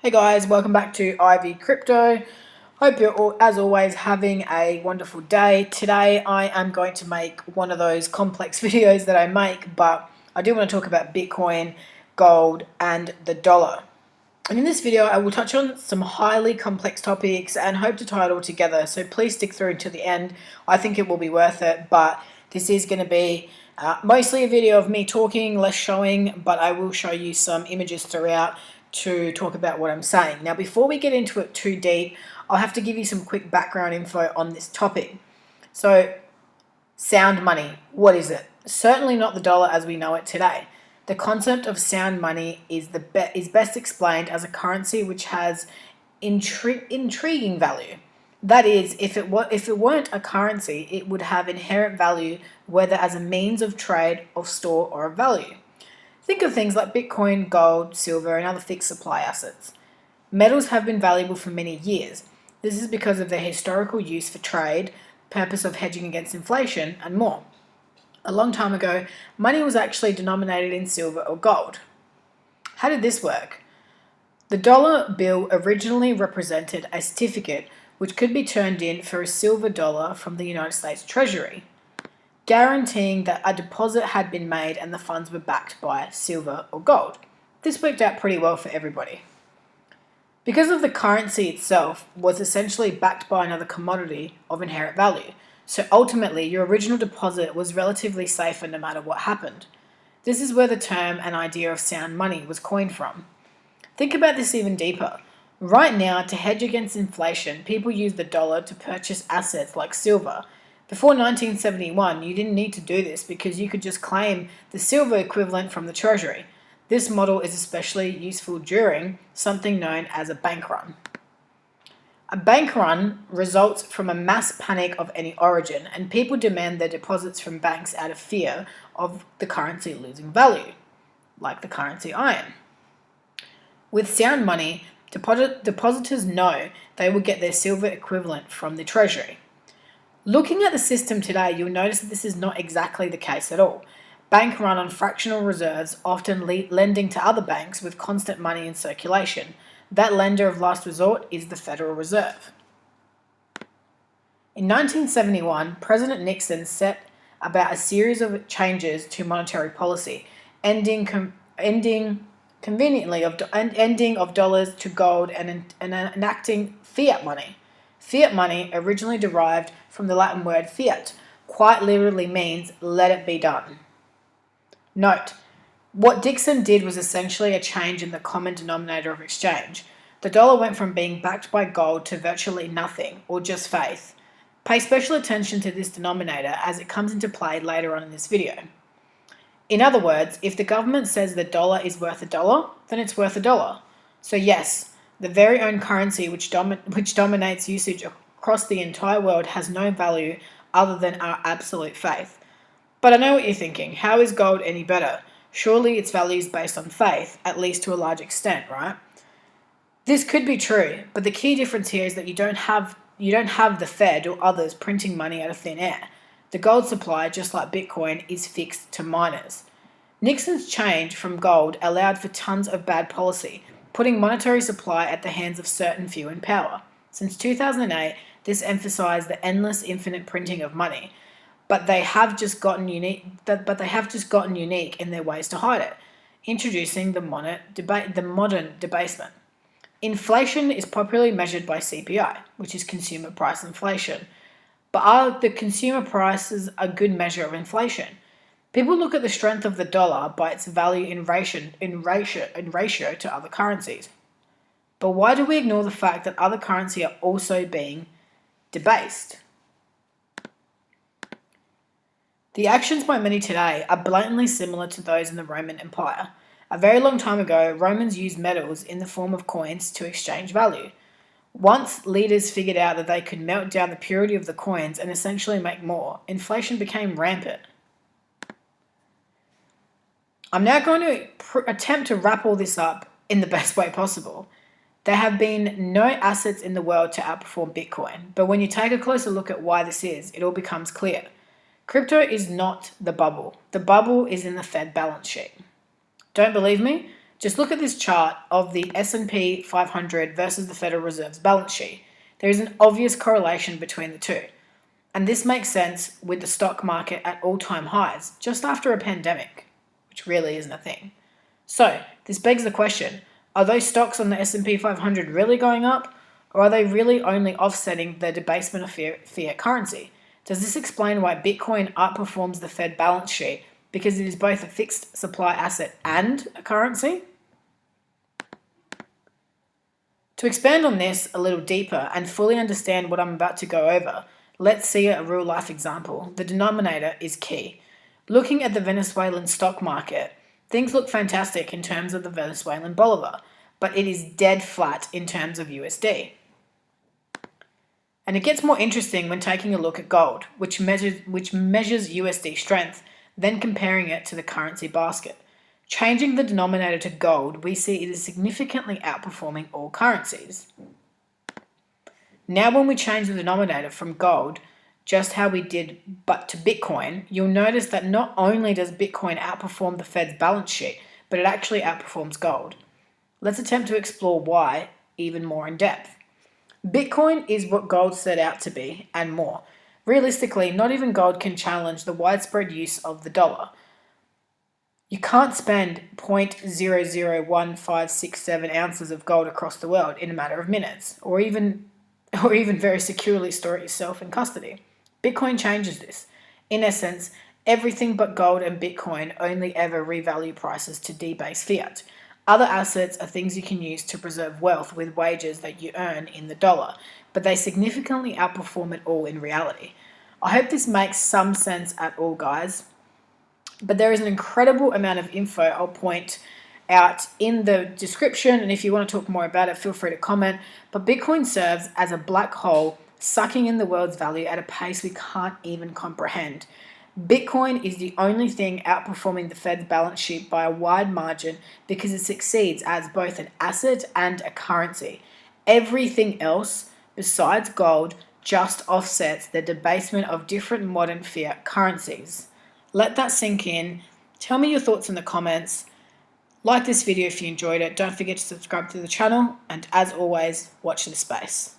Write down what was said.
Hey guys, welcome back to Ivy Crypto. Hope you're all, as always, having a wonderful day. Today I am going to make one of those complex videos that I make, but I do want to talk about Bitcoin, gold, and the dollar. And in this video, I will touch on some highly complex topics and hope to tie it all together. So please stick through to the end. I think it will be worth it, but this is going to be mostly a video of me talking, less showing, but I will show you some images throughout to talk about what I'm saying. Now, before we get into it too deep, I'll have to give you some quick background info on this topic. So, sound money, what is it? Certainly not the dollar as we know it today. The concept of sound money is best explained as a currency which has intriguing value. That is, if it weren't a currency, it would have inherent value, whether as a means of trade, of store, or of value. Think of things like Bitcoin, gold, silver, and other fixed supply assets. Metals have been valuable for many years. This is because of their historical use for trade, purpose of hedging against inflation, and more. A long time ago, money was actually denominated in silver or gold. How did this work? The dollar bill originally represented a certificate which could be turned in for a silver dollar from the United States Treasury, guaranteeing that a deposit had been made and the funds were backed by silver or gold. This worked out pretty well for everybody. Because of the currency itself was essentially backed by another commodity of inherent value, so ultimately your original deposit was relatively safer no matter what happened. This is where the term and idea of sound money was coined from. Think about this even deeper. Right now, to hedge against inflation, people use the dollar to purchase assets like silver. Before 1971, you didn't need to do this because you could just claim the silver equivalent from the Treasury. This model is especially useful during something known as a bank run. A bank run results from a mass panic of any origin, and people demand their deposits from banks out of fear of the currency losing value, like the currency iron. With sound money, depositors know they will get their silver equivalent from the Treasury. Looking at the system today, you'll notice that this is not exactly the case at all. Banks run on fractional reserves, often lending to other banks with constant money in circulation. That lender of last resort is the Federal Reserve. In 1971, President Nixon set about a series of changes to monetary policy, ending of dollars to gold and enacting fiat money. Fiat money, originally derived from the Latin word fiat, quite literally means let it be done. Note, what Nixon did was essentially a change in the common denominator of exchange. The dollar went from being backed by gold to virtually nothing, or just faith. Pay special attention to this denominator as it comes into play later on in this video. In other words, if the government says the dollar is worth $1, then it's worth $1. So yes, the very own currency which dominates usage across the entire world has no value other than our absolute faith. But I know what you're thinking. How is gold any better? Surely its value is based on faith, at least to a large extent, right? This could be true, but the key difference here is that you don't have the Fed or others printing money out of thin air. The gold supply, just like Bitcoin, is fixed to miners. Nixon's change from gold allowed for tons of bad policy, putting monetary supply at the hands of certain few in power. Since 2008, this emphasized the endless, infinite printing of money, but they have just gotten unique in their ways to hide it, introducing the modern debasement. Inflation is popularly measured by CPI, which is consumer price inflation. But are the consumer prices a good measure of inflation? People look at the strength of the dollar by its value in ratio to other currencies. But why do we ignore the fact that other currencies are also being debased? The actions by many today are blatantly similar to those in the Roman Empire. A very long time ago, Romans used metals in the form of coins to exchange value. Once leaders figured out that they could melt down the purity of the coins and essentially make more, inflation became rampant. I'm now going to attempt to wrap all this up in the best way possible. There have been no assets in the world to outperform Bitcoin, but when you take a closer look at why this is, it all becomes clear. Crypto is not the bubble. The bubble is in the Fed balance sheet. Don't believe me? Just look at this chart of the S&P 500 versus the Federal Reserve's balance sheet. There is an obvious correlation between the two. And this makes sense with the stock market at all-time highs, just after a pandemic, which really isn't a thing. So, this begs the question, are those stocks on the S&P 500 really going up, or are they really only offsetting the debasement of fiat currency? Does this explain why Bitcoin outperforms the Fed balance sheet because it is both a fixed supply asset and a currency? To expand on this a little deeper and fully understand what I'm about to go over, let's see a real-life example. The denominator is key. Looking at the Venezuelan stock market, things look fantastic in terms of the Venezuelan bolivar, but it is dead flat in terms of USD. And it gets more interesting when taking a look at gold, which measures USD strength, then comparing it to the currency basket. Changing the denominator to gold, we see it is significantly outperforming all currencies. Now when we change the denominator from gold, just how we did but to Bitcoin, you'll notice that not only does Bitcoin outperform the Fed's balance sheet, but it actually outperforms gold. Let's attempt to explore why even more in depth. Bitcoin is what gold set out to be, and more. Realistically, not even gold can challenge the widespread use of the dollar. You can't spend 0.001567 ounces of gold across the world in a matter of minutes, or even very securely store it yourself in custody. Bitcoin changes this. In essence, everything but gold and Bitcoin only ever revalue prices to debase fiat. Other assets are things you can use to preserve wealth with wages that you earn in the dollar, but they significantly outperform it all in reality. I hope this makes some sense at all, guys. But there is an incredible amount of info I'll point out in the description, and if you want to talk more about it, feel free to comment. But Bitcoin serves as a black hole, sucking in the world's value at a pace we can't even comprehend. Bitcoin is the only thing outperforming the Fed's balance sheet by a wide margin because it succeeds as both an asset and a currency. Everything else besides gold just offsets the debasement of different modern fiat currencies. Let that sink in. Tell me your thoughts in the comments. Like this video if you enjoyed it. Don't forget to subscribe to the channel. And as always, watch this space.